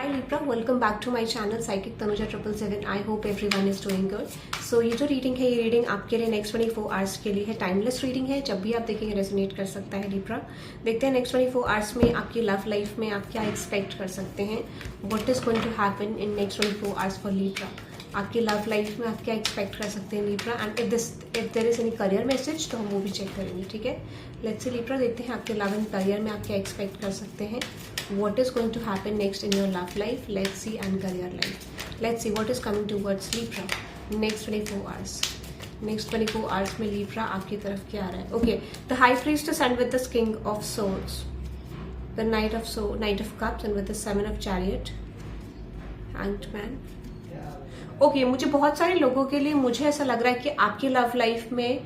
Libra, welcome back to my channel Psychic Tanuja 777. I hope everyone is doing good. So ये जो reading है, ये reading आपके लिए नेक्स्ट 24 आवर्स के लिए है. टाइमलेस रीडिंग है, जब भी आप देखेंगे रेजोनेट कर सकता है Libra. देखते हैं नेक्स्ट 24 आवर्स में आपकी लव लाइफ में आप क्या एक्सपेक्ट कर सकते हैं. What is going to happen in next 24 hours for Libra. आपकी लव लाइफ में आप क्या एक्सपेक्ट कर सकते हैं Libra. And if there is any career message तो हम वो भी चेक करेंगे. ठीक है, लेट्स सी Libra, देखते हैं आपके लव एंड करियर में आप क्या एक्सपेक्ट कर सकते हैं. What is going to happen next in your love life? Let's see, and career life. Let's see what is coming towards Libra next 24 hours. Next 24 hours में Libra आपकी तरफ क्या आ रहा है? Okay, the High Priestess and with the King of Swords, the Knight of Cups and with the 7 of Chariot, Hanged Man. Okay, मुझे बहुत सारे लोगों के लिए मुझे ऐसा लग रहा है कि आपकी लव लाइफ में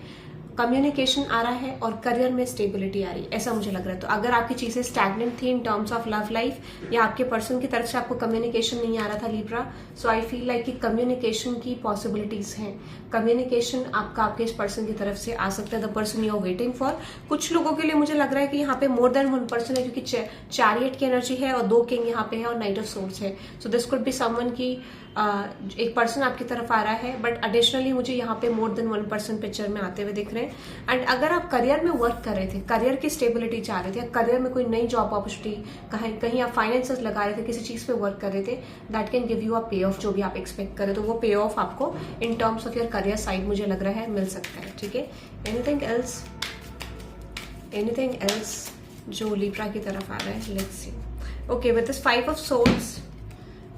कम्युनिकेशन आ रहा है और करियर में स्टेबिलिटी आ रही है, ऐसा मुझे लग रहा है. तो अगर आपकी चीजें स्टैग्नेंट थी इन टर्म्स ऑफ लव लाइफ या आपके पर्सन की तरफ से आपको कम्युनिकेशन नहीं आ रहा था Libra, so I feel like कि कम्युनिकेशन की पॉसिबिलिटीज हैं. कम्युनिकेशन आपके इस पर्सन की तरफ से आ सकता है, the person you are waiting for. कुछ लोगों के लिए मुझे लग रहा है कि यहाँ पे मोर देन वन पर्सन है, क्योंकि चैरियट की एनर्जी है और 2 किंग यहाँ पे है और नाइट ऑफ सोर्ड्स है. So this could be someone की एक पर्सन आपकी तरफ आ रहा है, बट एडिशनली मुझे यहाँ पे more than one person picture में आते हुए दिख रहे हैं. एंड अगर आप करियर में वर्क कर रहे थे, करियर की स्टेबिलिटी चाह रहे थे, करियर में कोई नई जॉब अपॉर्चुनिटी, कहीं आप फाइनेंसेस लगा रहे थे, किसी चीज पे वर्क कर रहे थे, दैट कैन गिव यू अ पे ऑफ. जो भी आप एक्सपेक्ट करें तो वो पे ऑफ आपको इन terms of your career side मुझे लग रहा है मिल सकता है. ठीक है, एनीथिंग एल्स जो Libra की तरफ आ रहा है. Let's see. Okay, with this 5 of swords,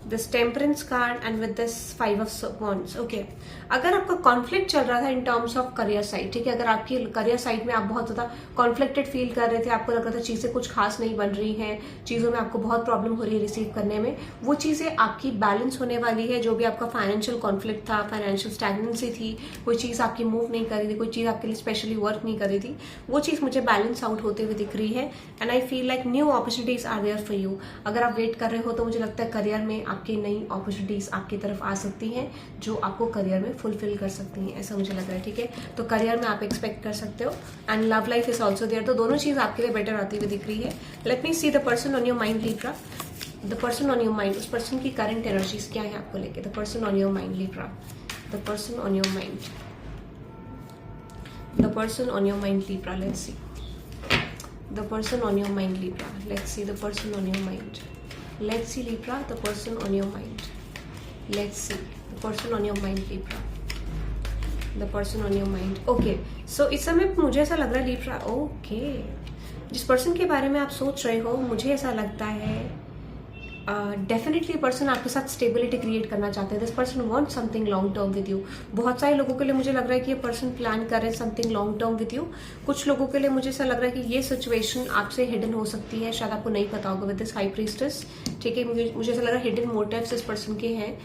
this temperance card and with this 5 of wands. Okay, अगर आपका कॉन्फ्लिक्ट चल रहा था इन टर्म्स ऑफ करियर साइड, ठीक है, अगर आपकी करियर साइड में आप बहुत ज्यादा कॉन्फ्लिक्टेड फील कर रहे थे, आपको लग रहा था चीजें कुछ खास नहीं बन रही हैं, चीजों में आपको बहुत प्रॉब्लम हो रही है रिसीव करने में, वो चीजें आपकी बैलेंस होने वाली है. जो भी आपका फाइनेंशियल कॉन्फ्लिक्ट था, फाइनेंशियल स्टैग्नेंसी थी, कोई चीज आपकी मूव नहीं कर रही थी, कोई चीज आपके लिए स्पेशली वर्क नहीं कर रही थी, वो चीज मुझे बैलेंस आउट होते हुए दिख रही है. And I feel like new opportunities are there for you. अगर आप वेट कर रहे हो तो मुझे लगता है करियर में आपकी नई अपॉर्चुनिटीज आपकी तरफ आ सकती हैं जो आपको करियर में फुलफिल कर सकती हैं, ऐसा मुझे लग रहा है. ठीक है, तो करियर में आप एक्सपेक्ट कर सकते हो. And love life is also there, तो दोनों चीज आपके लिए बेटर आती हुई दिख रही है. Late me see the person on your mind Libra. The person on your mind, उस पर्सन की करंट एनर्जीज क्या है आपको लेके. The person on your mind Libra. The person on your mind, the person on your mind Libra. Let's see the person on your mind Libra. Let's see the person on your mind. Let's see Libra, the person on your mind. Let's see the person on your mind Libra. The person on your mind. Okay, so इस समय मुझे ऐसा लग रहा है Libra, okay, जिस person के बारे में आप सोच रहे हो, मुझे ऐसा लगता है डेफिनेटली पर्सन आपके साथ स्टेबिलिटी क्रिएट करना चाहते हैं. This person want something long term with you. बहुत सारे लोगों के लिए मुझे लग रहा है कि ये पर्सन प्लान कर रहे हैं something long term with you. कुछ लोगों के लिए मुझे ऐसा लग रहा है कि ये सिचुएशन आपसे हिडन हो सकती है, शायद आपको नहीं पता होगा. विद दिस हाई प्रीस्टेस, ठीक है, मुझे ऐसा लग रहा है हिडन मोटिव्स इस पर्सन के हैं.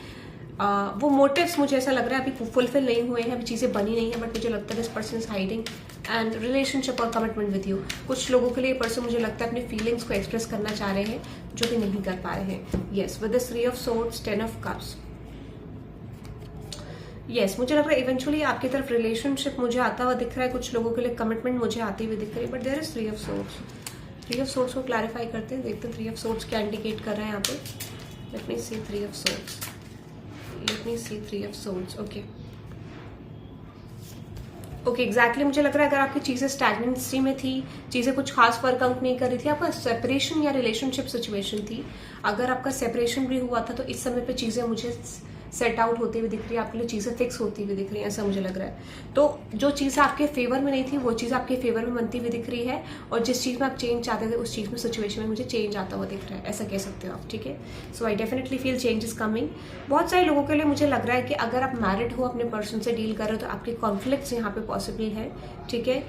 वो मोटिव्स मुझे ऐसा लग रहा है अभी फुलफिल नहीं हुए हैं, अभी चीजें बनी नहीं है, बट मुझे लगता है this person is hiding and relationship और कमिटमेंट विद यू. कुछ लोगों के लिए पर्सन मुझे लगता है अपनी फीलिंग्स को एक्सप्रेस करना चाह रहे हैं जो कि नहीं कर पा रहे हैं. Yes, with this 3 of swords, 10 of cups. Yes, मुझे लग रहा है इवेंचुअली आपकी तरफ रिलेशनशिप मुझे आता हुआ दिख रहा है. कुछ लोगों के लिए कमिटमेंट मुझे आती हुई दिख रही है, but there is 3 of swords. 3 of swords को क्लैरिफाई करते हैं, देखते हैं 3 ऑफ सोर्ड्स क्या इंडिकेट कर रहे हैं यहाँ पे. Let me see 3 of swords. Let me see 3 of swords. Okay. Okay, exactly मुझे लग रहा है अगर आपकी चीजें स्टैग्नेंसी में थी, चीजें कुछ खास वर्कआउट नहीं कर रही थी, आपका सेपरेशन या रिलेशनशिप सिचुएशन थी, अगर आपका सेपरेशन भी हुआ था तो इस समय पे चीजें मुझे सेट आउट होती हुई दिख रही है, आपके लिए चीजें फिक्स होती हुई दिख रही है, ऐसा मुझे लग रहा है. तो जो चीजें आपके फेवर में नहीं थी वो चीज आपके फेवर में बनती हुई दिख रही है, और जिस चीज में आप चेंज चाहते थे उस चीज में सिचुएशन में मुझे चेंज आता हुआ दिख रहा है, ऐसा कह सकते हो आप. ठीक है, so I definitely feel change is coming. बहुत सारे लोगों के लिए मुझे लग रहा है कि अगर आप मैरिड हो, अपने पर्सन से डील कर रहे हो, तो आपके कॉन्फ्लिक्ट्स यहाँ पे पॉसिबल है. ठीक है,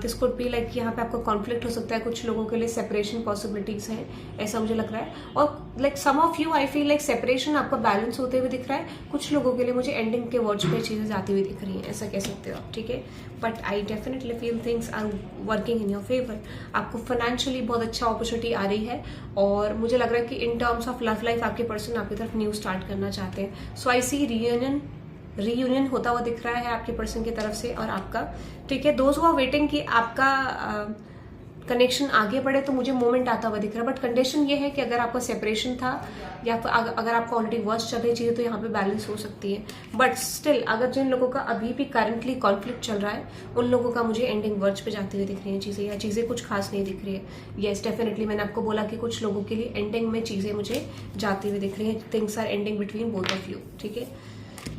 दिस कुड बी लाइक यहाँ पे आपका कॉन्फ्लिक्ट हो सकता है. कुछ लोगों के लिए सेपरेशन पॉसिबिलिटीज हैं, ऐसा मुझे लग रहा है. और like some of you I feel like separation आपका बैलेंस होते हुए दिख रहा है. कुछ लोगों के लिए मुझे एंडिंग के वर्ड्स पे चीजें जाती हुई दिख रही हैं, ऐसा कह सकते हो आप. ठीक है, but I definitely feel things are working in your favour. आपको फाइनेंशियली बहुत अच्छा अपॉर्चुनिटी आ रही है, और मुझे लग रहा है कि इन टर्म्स ऑफ लव लाइफ आपके पर्सन आपकी तरफ न्यू स्टार्ट करना चाहते हैं. सो आई सी रीयूनियन होता हुआ दिख रहा है आपके पर्सन की तरफ से और आपका. ठीक है, दोज हु आर वेटिंग कि आपका कनेक्शन आगे बढ़े तो मुझे मोमेंट आता हुआ दिख रहा है। बट कंडीशन ये है कि अगर आपका सेपरेशन था या फिर अगर आपका ऑलरेडी वर्स्ट चल रही चीजें तो यहाँ पे बैलेंस हो सकती है। बट स्टिल अगर जिन लोगों का अभी भी करंटली कॉन्फ्लिक्ट चल रहा है उन लोगों का मुझे एंडिंग वर्ड्स पे जाती हुई दिख रही है चीजें, या चीजें कुछ खास नहीं दिख रही है। येस डेफिनेटली मैंने आपको बोला कि कुछ लोगों के लिए एंडिंग में चीजें मुझे जाती हुई दिख रही है। Things are ending between both of you, ठीक है।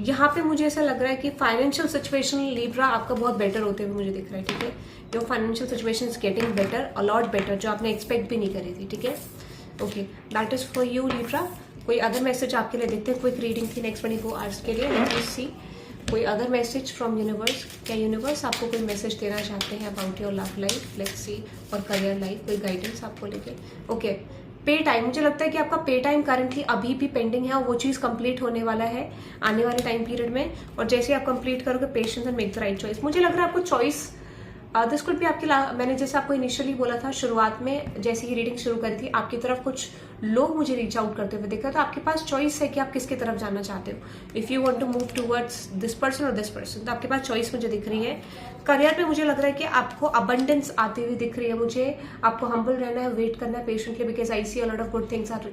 यहाँ पे मुझे ऐसा लग रहा है कि फाइनेंशियल सिचुएशन लिब्रा आपका बहुत बेटर होते हुए मुझे दिख रहा है, ठीक है। Your financial situation is getting better, allot better, जो आपने एक्सपेक्ट भी नहीं करी थी, ठीक है। Okay, that is for you Libra. कोई अदर मैसेज आपके लिए देखते हैं, क्विक रीडिंग थी नेक्स्ट 24 आवर्स के लिए। लेट अस सी कोई अदर मैसेज फ्रॉम यूनिवर्स। क्या यूनिवर्स आपको कोई मैसेज देना चाहते हैं about your love life, let's see, और करियर लाइफ, कोई गाइडेंस आपको लेके। ओके, पे टाइम, मुझे लगता है कि आपका पे टाइम करंटली अभी भी पेंडिंग है और वो चीज कंप्लीट होने वाला है आने वाले टाइम पीरियड में। और जैसे आप कंप्लीट करोगे, patience and make the right choice. मुझे लग रहा है आपको चॉइस दिस कुड भी आपकी मैंने जैसे आपको इनिशियली बोला था शुरुआत में, जैसे ही रीडिंग शुरू करी थी, आपकी तरफ कुछ लोग मुझे रीच आउट करते हुए देखा, तो आपके पास चॉइस है कि आप किसकी तरफ जाना चाहते हो। If you want to move towards this person और दिस पर्सन, तो आपके पास चॉइस मुझे दिख रही है। करियर पे मुझे लग रहा है कि आपको अबंडेंस आती हुई दिख रही है मुझे। आपको हम्बल रहना है, वेट करना है patiently, because I see a lot of good things are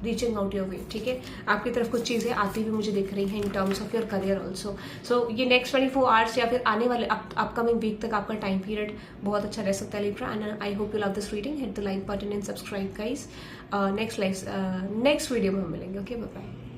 reaching out your way, ठीक है। आपकी तरफ कुछ चीजें आती हुई मुझे दिख रही हैं in terms of your career also. So ये नेक्स्ट 24 आवर्स या फिर आने वाले अपकमिंग वीक तक आपका टाइम पीरियड बहुत अच्छा रह सकता है Libra. And I hope you love this reading. Hit the like button and subscribe guys. Next video में हम मिलेंगे। Okay, bye bye.